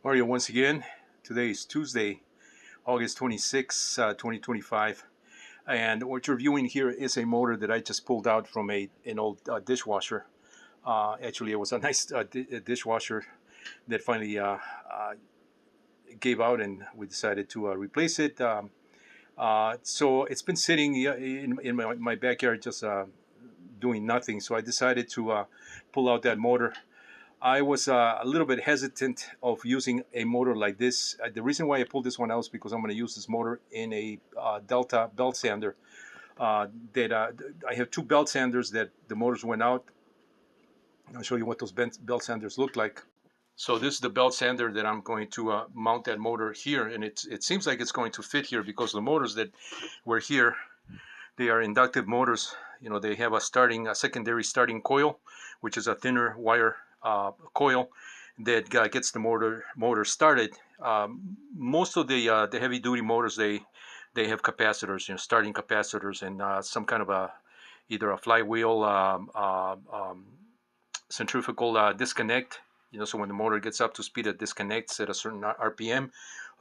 Mario once again. Today is Tuesday, August 26, 2025. And what you're viewing here is a motor that I just pulled out from an old dishwasher. Actually, it was a nice dishwasher that finally gave out, and we decided to replace it. So it's been sitting in my backyard just doing nothing. So I decided to pull out that motor. I was a little bit hesitant of using a motor like this. The reason why I pulled this one out is because I'm going to use this motor in a Delta belt sander. That I have two belt sanders that the motors went out. I'll show you what those belt sanders look like. So this is the belt sander that I'm going to mount that motor here, and it seems like it's going to fit here because the motors that were here, they are inductive motors. You know, they have a secondary starting coil, which is a thinner wire coil that gets the motor started. Most of the heavy duty motors, they have capacitors, you know, starting capacitors, and some kind of either a flywheel centrifugal disconnect. You know, so when the motor gets up to speed, it disconnects at a certain RPM.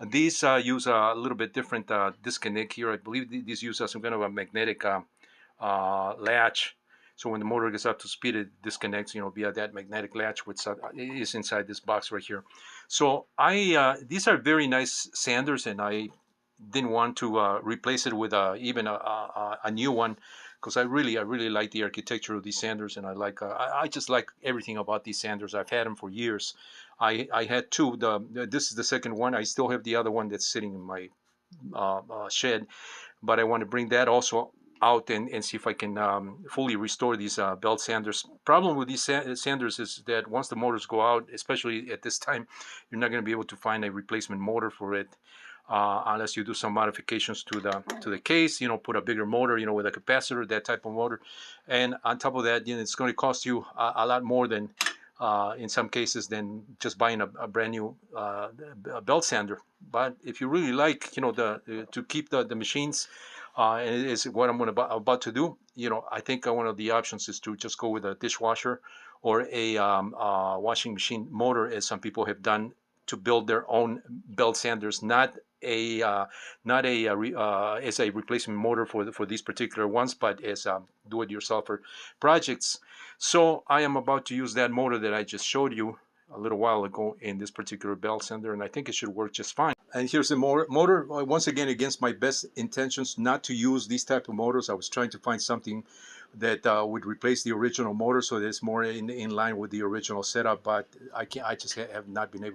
These use a little bit different disconnect here. I believe these use some kind of a magnetic latch. So when the motor gets up to speed, it disconnects, you know, via that magnetic latch, which is inside this box right here. So these are very nice sanders, and I didn't want to replace it with even a new one, because I really like the architecture of these sanders, and I just like everything about these sanders. I've had them for years. I had two. This is the second one. I still have the other one that's sitting in my shed, but I want to bring that also out and see if I can fully restore these belt sanders. Problem with these sanders is that once the motors go out, especially at this time, you're not going to be able to find a replacement motor for it. Unless you do some modifications to the case, you know, put a bigger motor, you know, with a capacitor, that type of motor, and on top of that, you know, it's going to cost you a lot more than, in some cases, than just buying a brand new belt sander. But if you really like, you know, to keep the machines, and it is what I'm about to do, you know, I think one of the options is to just go with a dishwasher or a washing machine motor, as some people have done, to build their own belt sanders, not a as a replacement motor for these particular ones, but as do-it-yourselfer projects. So I am about to use that motor that I just showed you a little while ago in this particular belt sander, and I think it should work just fine. And here's the motor. Once again, against my best intentions not to use these type of motors, I was trying to find something that would replace the original motor, so that it's more in line with the original setup. But I just have not been able